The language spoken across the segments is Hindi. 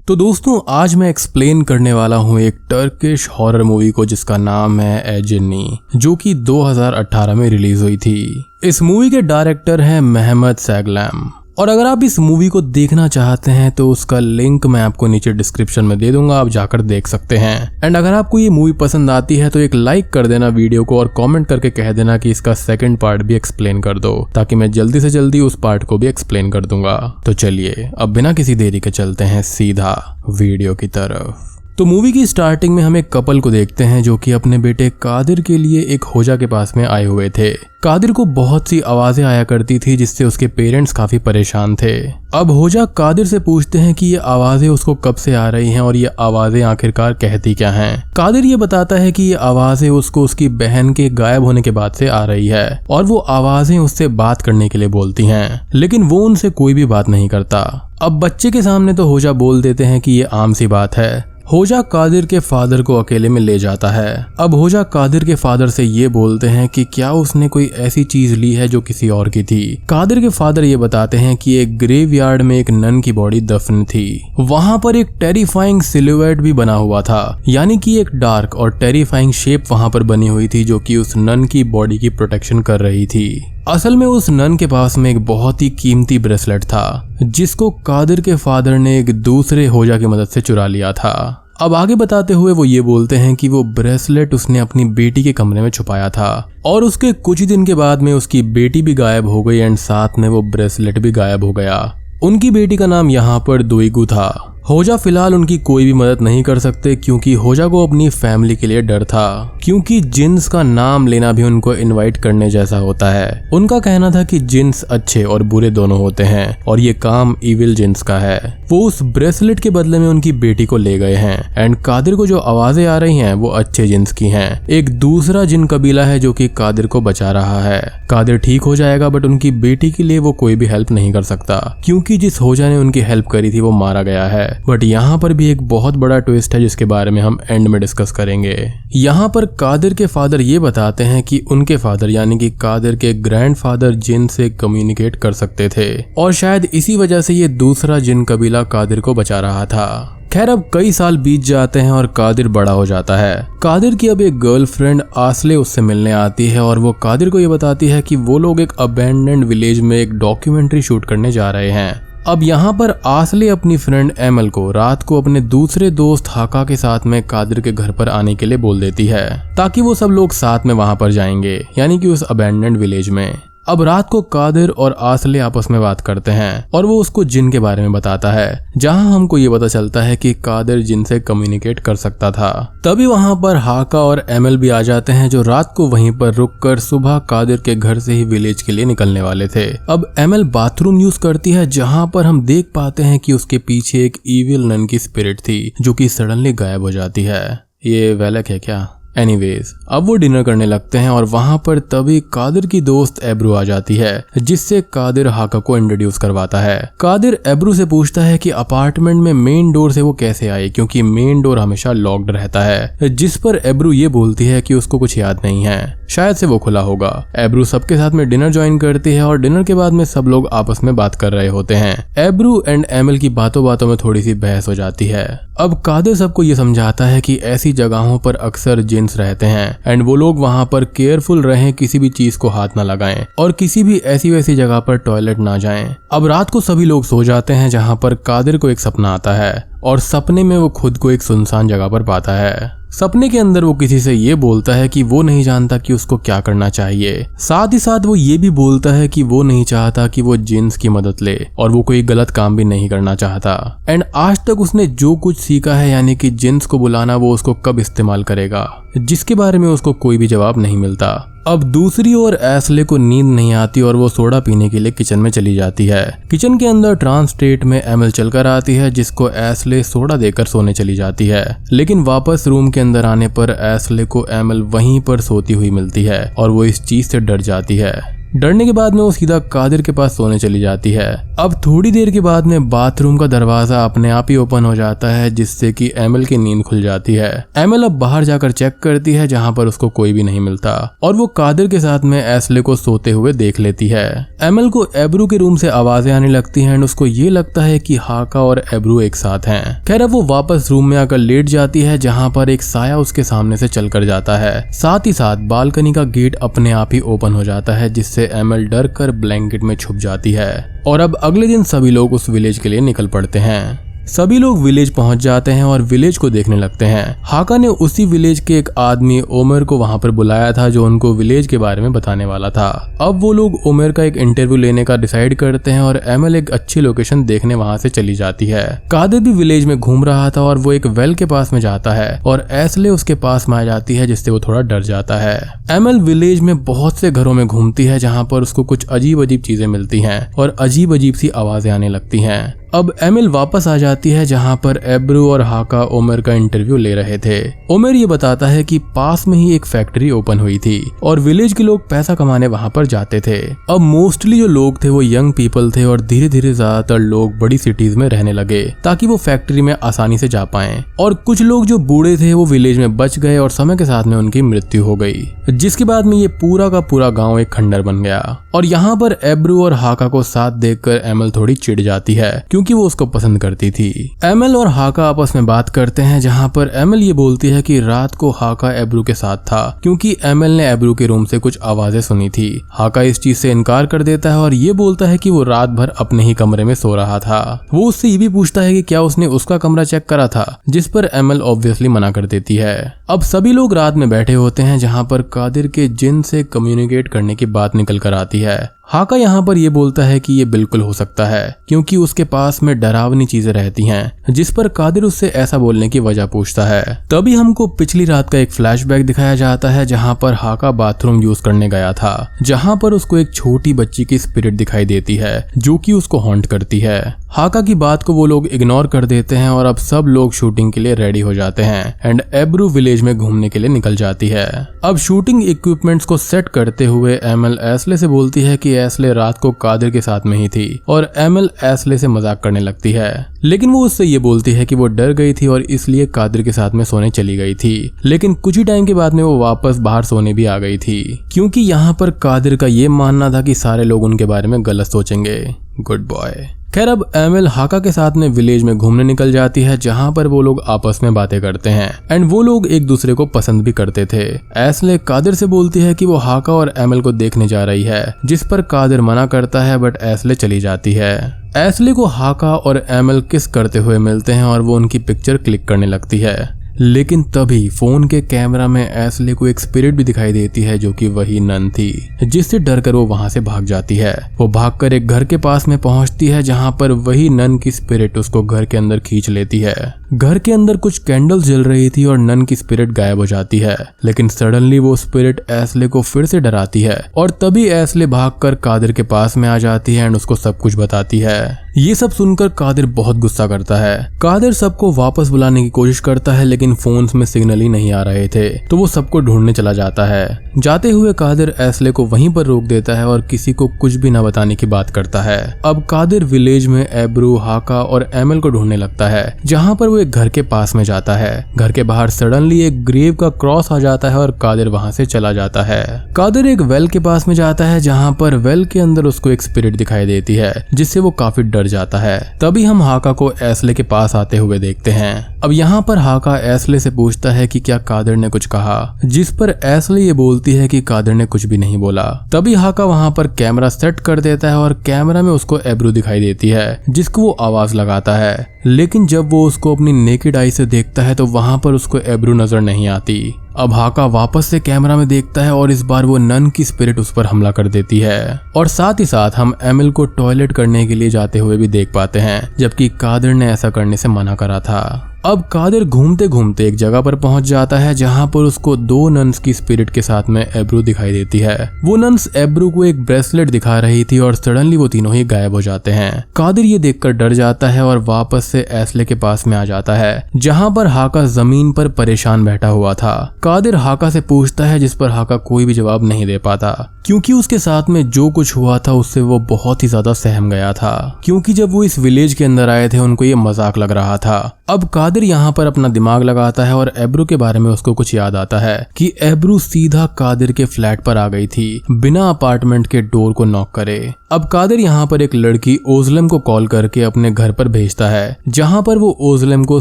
तो दोस्तों आज मैं एक्सप्लेन करने वाला हूँ एक टर्किश हॉरर मूवी को जिसका नाम है ए जिन्नी, जो कि 2018 में रिलीज हुई थी। इस मूवी के डायरेक्टर हैं मेहमत सैगलैम। और अगर आप इस मूवी को देखना चाहते हैं तो उसका लिंक मैं आपको नीचे डिस्क्रिप्शन में दे दूंगा, आप जाकर देख सकते हैं। एंड अगर आपको ये मूवी पसंद आती है तो एक लाइक कर देना वीडियो को और कमेंट करके कह देना कि इसका सेकंड पार्ट भी एक्सप्लेन कर दो, ताकि मैं जल्दी से जल्दी उस पार्ट को भी एक्सप्लेन कर दूंगा। तो चलिए अब बिना किसी देरी के चलते हैं सीधा वीडियो की तरफ। तो मूवी की स्टार्टिंग में हम एक कपल को देखते हैं जो कि अपने बेटे कादिर के लिए एक होजा के पास में आए हुए थे। कादिर को बहुत सी आवाजें आया करती थी जिससे उसके पेरेंट्स काफी परेशान थे। अब होजा कादिर से पूछते हैं कि ये आवाजें उसको कब से आ रही हैं और ये आवाजें आखिरकार कहती क्या हैं। कादिर ये बताता है कि ये आवाजें उसको उसकी बहन के गायब होने के बाद से आ रही है और वो आवाजें उससे बात करने के लिए बोलती हैं, लेकिन वो उनसे कोई भी बात नहीं करता। अब बच्चे के सामने तो होजा बोल देते हैं कि ये आम सी बात है। होजा कादिर के फादर को अकेले में ले जाता है। अब होजा कादिर के फादर से ये बोलते हैं कि क्या उसने कोई ऐसी चीज ली है जो किसी और की थी। कादिर के फादर ये बताते हैं कि एक ग्रेवयार्ड में एक नन की बॉडी दफन थी। वहां पर एक टेरिफाइंग सिलुएट भी बना हुआ था, यानी कि एक डार्क और टेरिफाइंग शेप वहां पर बनी हुई थी जो कि उस नन की बॉडी की प्रोटेक्शन कर रही थी। असल में उस नन के पास में एक बहुत ही कीमती ब्रेसलेट था जिसको कादिर के फादर ने एक दूसरे होजा की मदद से चुरा लिया था। अब आगे बताते हुए वो ये बोलते हैं कि वो ब्रेसलेट उसने अपनी बेटी के कमरे में छुपाया था और उसके कुछ ही दिन के बाद में उसकी बेटी भी गायब हो गई एंड साथ में वो ब्रेसलेट भी गायब हो गया। उनकी बेटी का नाम यहाँ पर दोईगू था। होजा फिलहाल उनकी कोई भी मदद नहीं कर सकते क्योंकि होजा को अपनी फैमिली के लिए डर था, क्योंकि जिन्स का नाम लेना भी उनको इनवाइट करने जैसा होता है। उनका कहना था कि जिन्स अच्छे और बुरे दोनों होते हैं और ये काम इविल जिन्स का है। वो उस ब्रेसलेट के बदले में उनकी बेटी को ले गए हैं एंड कादिर को जो आवाजें आ रही हैं वो अच्छे जिन्स की हैं। एक दूसरा जिन कबीला है जो कि कादिर को बचा रहा है। कादिर ठीक हो जाएगा बट उनकी बेटी के लिए वो कोई भी हेल्प नहीं कर सकता क्योंकि जिस होजा ने उनकी हेल्प करी थी वो मारा गया है। बट यहाँ पर भी एक बहुत बड़ा ट्विस्ट है जिसके बारे में हम एंड में डिस्कस करेंगे। यहाँ पर कादिर के फादर ये बताते हैं कि उनके फादर यानी कि कादिर के ग्रैंडफादर जिन से कम्युनिकेट कर सकते थे और शायद इसी वजह से ये दूसरा जिन कबीला कादिर को बचा रहा था। खैर अब कई साल बीत जाते हैं और कादिर बड़ा हो जाता है। कादिर की अब एक गर्लफ्रेंड आसले उससे मिलने आती है और वो कादिर को ये बताती है कि वो लोग एक अबैंडन्ड विलेज में एक डॉक्यूमेंट्री शूट करने जा रहे हैं। अब यहाँ पर आसले अपनी फ्रेंड एमल को रात को अपने दूसरे दोस्त हाका के साथ में कादिर के घर पर आने के लिए बोल देती है ताकि वो सब लोग साथ में वहां पर जाएंगे, यानी कि उस अबैंडन्ड विलेज में। अब रात को कादिर और आसले आपस में बात करते हैं और वो उसको जिन के बारे में बताता है, जहां हमको ये पता चलता है कि कादिर जिन से कम्युनिकेट कर सकता था। तभी वहां पर हाका और एमएल भी आ जाते हैं जो रात को वहीं पर रुककर सुबह कादिर के घर से ही विलेज के लिए निकलने वाले थे। अब एमएल बाथरूम यूज करती है जहां पर हम देख पाते हैं कि उसके पीछे एक इविल नन की स्पिरिट थी जो कि सडनली गायब हो जाती है। ये वेलक है क्या? एनीवेज अब वो डिनर करने लगते हैं और वहां पर तभी कादिर की दोस्त एब्रू आ जाती है जिससे कादिर हाका को इंट्रोड्यूस करवाता है। कादिर एब्रू से पूछता है कि अपार्टमेंट में मेन डोर से वो कैसे आई क्योंकि मेन डोर हमेशा लॉक्ड रहता है, जिस पर एब्रू ये बोलती है कि उसको कुछ याद नहीं है, शायद से वो खुला होगा। एब्रू सबके साथ में डिनर ज्वाइन करती है और डिनर के बाद में सब लोग आपस में बात कर रहे होते हैं। एब्रू एंड एमएल की बातों बातों में थोड़ी सी बहस हो जाती है। अब कादिर सबको ये समझाता है कि ऐसी जगहों पर अक्सर जिन्स रहते हैं एंड वो लोग वहां पर केयरफुल रहें, किसी भी चीज को हाथ ना लगाएं और किसी भी ऐसी वैसी जगह पर टॉयलेट ना जाएं। अब रात को सभी लोग सो जाते हैं जहां पर कादिर को एक सपना आता है और सपने में वो खुद को एक सुनसान जगह पर पाता है। सपने के अंदर वो किसी से ये बोलता है कि वो नहीं जानता कि उसको क्या करना चाहिए। साथ ही साथ वो ये भी बोलता है कि वो नहीं चाहता कि वो जिन्स की मदद ले और वो कोई गलत काम भी नहीं करना चाहता। एंड आज तक उसने जो कुछ सीखा है यानी कि जिन्स को बुलाना, वो उसको कब इस्तेमाल करेगा, जिसके बारे में उसको कोई भी जवाब नहीं मिलता। अब दूसरी ओर एस्ले को नींद नहीं आती और वो सोडा पीने के लिए किचन में चली जाती है। किचन के अंदर ट्रांस स्टेट में एमएल चलकर आती है जिसको एस्ले सोडा देकर सोने चली जाती है, लेकिन वापस रूम के अंदर आने पर एस्ले को एमएल वहीं पर सोती हुई मिलती है और वो इस चीज से डर जाती है। डरने के बाद में वो सीधा कादिर के पास सोने चली जाती है। अब थोड़ी देर के बाद में बाथरूम का दरवाजा अपने आप ही ओपन हो जाता है, जिससे कि एमएल की नींद खुल जाती है। एमएल अब बाहर जाकर चेक करती है, जहाँ पर उसको कोई भी नहीं मिलता और वो कादिर के साथ में एस्ले को सोते हुए देख लेती है। एमएल को एब्रू के रूम से आवाजें आने लगती हैं एंड उसको ये लगता है कि हाका और एब्रू एक साथ हैं। खैर अब वो वापस रूम में आकर लेट जाती है, जहाँ पर एक साया उसके सामने से चलकर जाता है। साथ ही साथ बालकनी का गेट अपने आप ही ओपन हो जाता है, जिससे एमएल डर कर ब्लैंकेट में छुप जाती है। और अब अगले दिन सभी लोग उस विलेज के लिए निकल पड़ते हैं। सभी लोग विलेज पहुंच जाते हैं और विलेज को देखने लगते हैं। हाका ने उसी विलेज के एक आदमी ओमर को वहां पर बुलाया था, जो उनको विलेज के बारे में बताने वाला था। अब वो लोग ओमर का एक इंटरव्यू लेने का डिसाइड करते हैं और एमएल एक अच्छी लोकेशन देखने वहां से चली जाती है। कादिर भी विलेज में घूम रहा था और वो एक वेल के पास में जाता है और एस्ले उसके पास में आ जाती है, जिससे वो थोड़ा डर जाता है। एमएल विलेज में बहुत से घरों में घूमती है, जहाँ पर उसको कुछ अजीब अजीब चीजें मिलती हैं और अजीब अजीब सी आवाजें आने लगती हैं। अब एमिल वापस आ जाती है, जहां पर एब्रू और हाका ओमर का इंटरव्यू ले रहे थे। ओमर ये बताता है कि पास में ही एक फैक्ट्री ओपन हुई थी और विलेज के लोग पैसा कमाने वहां पर जाते थे। अब मोस्टली जो लोग थे वो यंग पीपल थे और धीरे धीरे ज्यादातर लोग बड़ी सिटीज में रहने लगे ताकि वो फैक्ट्री में आसानी से जा पाएं। और कुछ लोग जो बूढ़े थे वो विलेज में बच गए और समय के साथ में उनकी मृत्यु हो गई, जिसके बाद में ये पूरा का पूरा गाँव एक खंडर बन गया। और यहाँ पर एब्रू और हाका को साथ देखकर एमएल थोड़ी चिढ़ जाती है, क्योंकि वो उसको पसंद करती थी। एमएल और हाका आपस में बात करते हैं, जहां पर एमएल ये बोलती है कि रात को हाका एब्रू के साथ था, क्योंकि एमएल ने एब्रू के रूम से कुछ आवाजें सुनी थी। हाका इस चीज से इनकार कर देता है और ये बोलता है कि वो रात भर अपने ही कमरे में सो रहा था। वो उससे ये भी पूछता है कि क्या उसने उसका कमरा चेक करा था, जिस पर एमएल ऑब्वियसली मना कर देती है। अब सभी लोग रात में बैठे होते हैं, जहां पर कादिर के जिन से कम्युनिकेट करने की बात निकल कर आती है। हाका यहाँ पर ये बोलता है कि ये बिल्कुल हो सकता है, क्योंकि उसके पास में डरावनी चीजें रहती हैं, जिस पर कादिर उससे ऐसा बोलने की वजह पूछता है। तभी हमको पिछली रात का एक फ्लैशबैक दिखाया जाता है, जहाँ पर हाका बाथरूम यूज करने गया था, जहाँ पर उसको एक छोटी बच्ची की स्पिरिट दिखाई देती है, जो कि उसको हॉन्ट करती है। हाका की बात को वो लोग इग्नोर कर देते हैं और अब सब लोग शूटिंग के लिए रेडी हो जाते हैं एंड एब्रू विलेज में घूमने के लिए निकल जाती है। अब शूटिंग इक्विपमेंट्स को सेट करते हुए एमएल एस्ले से बोलती है कि एस्ले रात को कादिर के साथ में ही थी और एमएल एस्ले से मजाक करने लगती है, लेकिन वो उससे ये बोलती है कि वो डर गई थी और इसलिए कादिर के साथ में सोने चली गई थी। लेकिन कुछ ही टाइम के बाद में वो वापस बाहर सोने भी आ गई थी, क्योंकि यहाँ पर कादिर का ये मानना था कि सारे लोग उनके बारे में गलत सोचेंगे। Good boy. खैर अब एमएल हाका के साथ में विलेज में घूमने निकल जाती है, जहां पर वो लोग आपस में बातें करते हैं एंड वो लोग एक दूसरे को पसंद भी करते थे। एस्ले कादिर से बोलती है कि वो हाका और एमएल को देखने जा रही है, जिस पर कादिर मना करता है, बट एस्ले चली जाती है। एस्ले को हाका और एमएल किस करते हुए मिलते हैं और वो उनकी पिक्चर क्लिक करने लगती है, लेकिन तभी फोन के कैमरा में एस्ले को एक स्पिरिट भी दिखाई देती है, जो कि वही नन थी, जिससे डरकर वो वहां से भाग जाती है। वो भागकर एक घर के पास में पहुंचती है, जहां पर वही नन की स्पिरिट उसको घर के अंदर खींच लेती है। घर के अंदर कुछ कैंडल्स जल रही थी और नन की स्पिरिट गायब हो जाती है, लेकिन सडनली वो स्पिरिट एस्ले को फिर से डराती है और तभी एस्ले भागकर कादिर के पास में आ जाती है एंड उसको सब कुछ बताती है। ये सब सुनकर कादिर बहुत गुस्सा करता है। कादिर सबको वापस बुलाने की कोशिश करता है, लेकिन फोन्स में सिग्नल ही नहीं आ रहे थे, तो वो सबको ढूंढने चला जाता है। जाते हुए कादिर एस्ले को वहीं पर रोक देता है और किसी को कुछ भी न बताने की बात करता है। अब कादिर विलेज में एब्रू, हाका और एमएल को ढूंढने लगता है, जहाँ पर वो एक घर के पास में जाता है। घर के बाहर सडनली एक ग्रेव का क्रॉस आ जाता है और कादिर वहां से चला जाता है। कादिर एक वेल के पास में जाता है, जहाँ पर वेल के अंदर उसको एक स्पिरिट दिखाई देती है, जिससे वो काफी डर जाता है। तभी हम हाका को एस्ले के पास आते हुए देखते हैं। अब यहाँ पर हाका एस्ले से पूछता है कि क्या कादिर ने कुछ कहा, जिस पर एस्ले ये बोलती है कि कादिर ने कुछ भी नहीं बोला। तभी हाका वहाँ पर कैमरा सेट कर देता है और कैमरा में उसको एब्रू दिखाई देती है, जिसको वो आवाज लगाता है, लेकिन जब वो उसको अपनी नेकेड आई से देखता है तो वहाँ पर उसको एब्रू नजर नहीं आती। अब हाका वापस से कैमरा में देखता है और इस बार वो नन की स्पिरिट उस पर हमला कर देती है। और साथ ही साथ हम एमिल को टॉयलेट करने के लिए जाते हुए भी देख पाते हैं, जबकि कादिर ने ऐसा करने से मना करा था। अब कादिर घूमते घूमते एक जगह पर पहुंच जाता है, जहां पर उसको दो नन्स की स्पिरिट के साथ में एब्रू दिखाई देती है। वो नन्स एब्रू को एक ब्रेसलेट दिखा रही थी और सडनली वो तीनों ही गायब हो जाते हैं। कादिर ये देखकर डर जाता है और वापस से एस्ले के पास में आ जाता है, जहां पर हाका जमीन पर परेशान बैठा हुआ था। कादिर हाका से पूछता है, जिस पर हाका कोई भी जवाब नहीं दे पाता क्योंकि उसके साथ में जो कुछ हुआ था उससे वो बहुत ही ज्यादा सहम गया था। क्योंकि जब वो इस विलेज के अंदर आए थे उनको ये मजाक लग रहा था। अब कादिर यहाँ पर अपना दिमाग लगाता है और एब्रू के बारे में उसको कुछ याद आता है कि एब्रू सीधा कादिर के फ्लैट पर आ गई थी बिना अपार्टमेंट के डोर को नॉक करे। अब कादिर यहाँ पर एक लड़की ओजलम को कॉल करके अपने घर पर भेजता है, जहाँ पर वो ओजलम को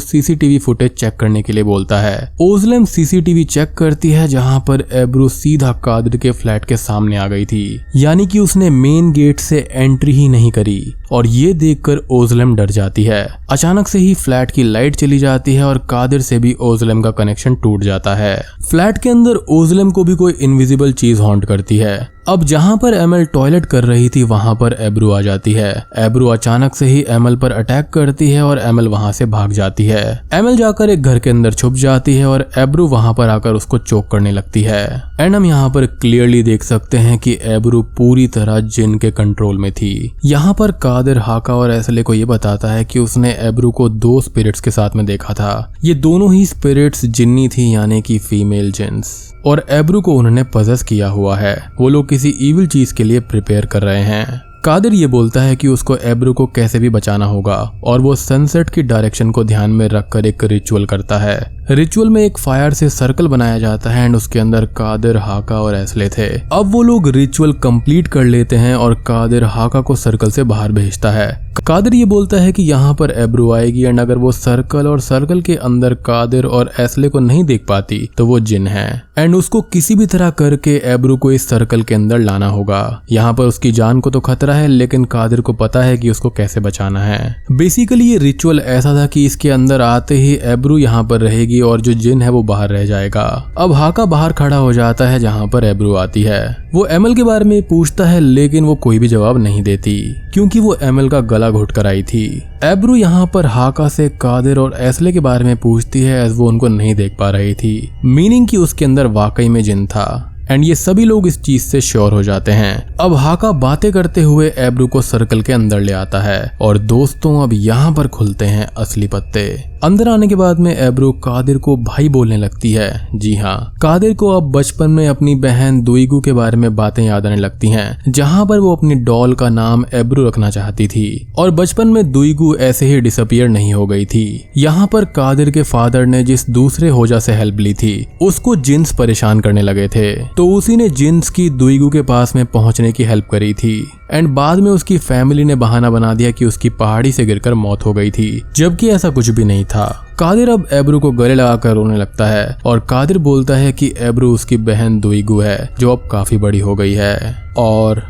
सीसीटीवी फुटेज चेक करने के लिए बोलता है। ओजलम सीसीटीवी चेक करती है जहाँ पर एब्रू सीधा कादिर के फ्लैट के सामने आ गई थी, यानी कि उसने मेन गेट से एंट्री ही नहीं करी। और ये देखकर ओजलम डर जाती है। अचानक से ही फ्लैट की लाइट चली जाती है और कादिर से भी ओजलम का कनेक्शन टूट जाता है। फ्लैट के अंदर ओजलम को भी कोई इनविजिबल चीज हॉन्ट करती है। अब जहाँ पर एमएल टॉयलेट कर रही थी वहाँ पर एब्रू आ जाती है। एब्रू अचानक से ही एमएल पर अटैक करती है और एमएल वहाँ से भाग जाती है। एमएल जाकर एक घर के अंदर छुप जाती है और एब्रू वहाँ पर आकर उसको चोक करने लगती है। एंड हम यहाँ पर क्लियरली देख सकते हैं कि एब्रू पूरी तरह जिन के कंट्रोल में थी। यहाँ पर कादिर हाका और एसले को ये बताता है कि उसने एब्रू को 2 स्पिरिट्स के साथ में देखा था। ये दोनों ही स्पिरिट्स जिन्नी थी, यानी कि फीमेल जिन्स, और एब्रू को उन्होंने पजेस किया हुआ है। वो लोग किसी इविल चीज के लिए प्रिपेयर कर रहे हैं। कादिर ये बोलता है कि उसको एब्रू को कैसे भी बचाना होगा और वो सनसेट की डायरेक्शन को ध्यान में रखकर एक रिचुअल करता है। रिचुअल में एक फायर से सर्कल बनाया जाता है एंड उसके अंदर कादिर, हाका और एसले थे। अब वो लोग रिचुअल कंप्लीट कर लेते हैं और कादिर हाका को सर्कल से बाहर भेजता है। कादिर ये बोलता है कि यहाँ पर एब्रू आएगी एंड अगर वो सर्कल और सर्कल के अंदर कादिर और एसले को नहीं देख पाती तो वो जिन है एंड उसको किसी भी तरह करके एब्रू को इस सर्कल के अंदर लाना होगा। यहाँ पर उसकी जान को तो खतरा है, लेकिन कादिर को पता है कि उसको कैसे बचाना है। बेसिकली ये रिचुअल ऐसा था कि इसके अंदर आते ही एब्रू यहाँ पर रहेगी और जो जिन है वो बाहर रह जाएगा। अब हाका बाहर खड़ा हो जाता है जहाँ पर एब्रू आती है। वो एमएल के बारे में पूछता है, लेकिन वो कोई भी जवाब नहीं देती क्योंकि वो एमएल का गला घोट कर आई थी। एब्रू यहाँ पर हाका से कादिर और एसले के बारे में पूछती है, एज वो उनको नहीं देख पा रही थी, मीनिंग कि उसके अंदर वाकई में जिन था। एंड ये सभी लोग इस चीज से श्योर हो जाते हैं। अब हाका बातें करते हुए एब्रू को सर्कल के अंदर ले आता है और दोस्तों अब यहाँ पर खुलते हैं असली पत्ते। अंदर आने के बाद में एब्रू कादिर को भाई बोलने लगती है। जी हाँ, कादिर को अब बचपन में अपनी बहन दुईगू के बारे में बातें याद आने लगती हैं, जहाँ पर वो अपनी डॉल का नाम एब्रू रखना चाहती थी और बचपन में दुईगू ऐसे ही डिसअपियर नहीं हो गई थी। यहाँ पर कादिर के फादर ने जिस दूसरे होजा से हेल्प ली थी उसको जिन्स परेशान करने लगे थे, तो उसी ने जिन्स की दुईगू के पास में पहुंचने की हेल्प करी थी एंड बाद में उसकी फैमिली ने बहाना बना दिया कि उसकी पहाड़ी से गिरकर मौत हो गई थी, जबकि ऐसा कुछ भी नहीं था। कादिर अब एब्रू को गले लगाकर रोने लगता है और कादिर बोलता है कि एब्रू उसकी बहन दुईगू है जो अब काफी बड़ी हो गई है। और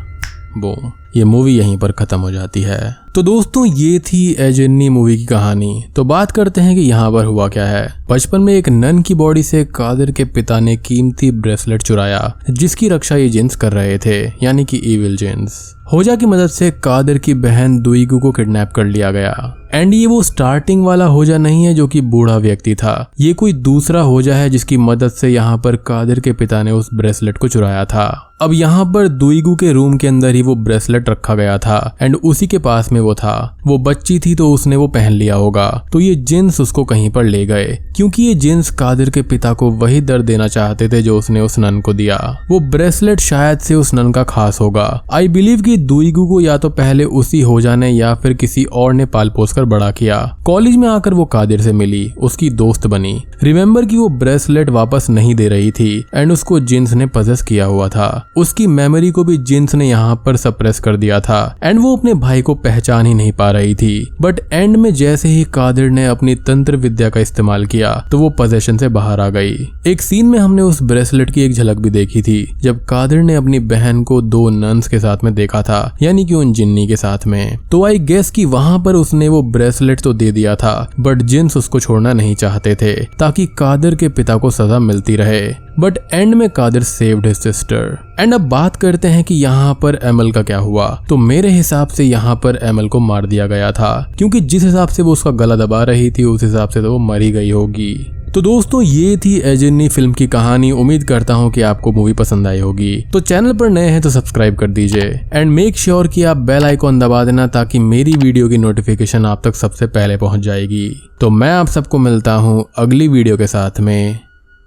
बूम, ये मूवी यहीं पर खत्म हो जाती है। तो दोस्तों ये थी ए जिन्नी मूवी की कहानी। तो बात करते हैं कि यहाँ पर हुआ क्या है। बचपन में एक नन की बॉडी से कादिर के पिता ने कीमती ब्रेसलेट चुराया जिसकी रक्षा ये जिन्स कर रहे थे, यानी कि इविल जिन्स। होजा की मदद से कादिर की बहन दुईगू को किडनैप कर लिया गया एंड ये वो स्टार्टिंग वाला होजा नहीं है जो कि बूढ़ा व्यक्ति था। ये कोई दूसरा होजा है जिसकी मदद से यहाँ पर कादिर के पिता ने उस ब्रेसलेट को चुराया था। अब यहाँ पर दुईगू के रूम के अंदर ही वो ब्रेसलेट रखा गया था एंड उसी के पास में वो था। वो बच्ची थी तो उसने वो पहन लिया होगा, तो ये जिन्स उसको कहीं पर ले गए क्योंकि ये जिन्स कादिर के पिता को वही दर्द देना चाहते थे जो उसने उस नन को दिया। वो ब्रेसलेट शायद से उस नन का खास होगा। आई बिलीव कि दुईगू को या तो पहले उसी होजा ने या फिर किसी और ने पाल पोस कर बड़ा किया। कॉलेज में आकर वो कादिर से मिली, उसकी दोस्त बनी। रिमेम्बर कि वो ब्रेसलेट वापस नहीं दे रही थी एंड उसको जिन्स ने पजेस किया हुआ था। उसकी मेमोरी को भी जिन्स ने यहाँ पर सप्रेस कर दिया था एंड वो अपने भाई को पहचान ही नहीं पा रही थी। बट एंड में जैसे ही कादिर ने अपनी तंत्र विद्या का इस्तेमाल किया तो वो पोजेशन से बाहर आ गई। एक सीन में हमने उस ब्रेसलेट की एक झलक भी देखी थी जब कादिर ने अपनी बहन को 2 नन्स के साथ में देखा था, यानी कि उन जिन्नी के साथ में। तो आई गेस कि वहां पर उसने वो ब्रेसलेट तो दे दिया था बट जिन्स उसको छोड़ना नहीं चाहते थे ताकि कादिर के पिता को सजा मिलती रहे। बट एंड में Kadir saved his sister. And अब बात करते हैं कि यहाँ पर एमएल का क्या हुआ। तो मेरे हिसाब से यहाँ पर एमएल को मार दिया गया था क्योंकि जिस हिसाब से वो उसका गला दबा रही थी उस हिसाब से तो वो मरी गई होगी। तो दोस्तों ये थी ए जिन्नी फिल्म की कहानी। उम्मीद करता हूँ कि आपको मूवी पसंद आई होगी। तो चैनल पर नए हैं तो सब्सक्राइब कर दीजिए एंड मेक श्योर कि आप बेल आइकॉन दबा देना ताकि मेरी वीडियो की नोटिफिकेशन आप तक सबसे पहले पहुंच जाएगी। तो मैं आप सबको मिलता हूँ अगली वीडियो के साथ में।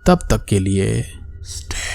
तब तक के लिए स्टे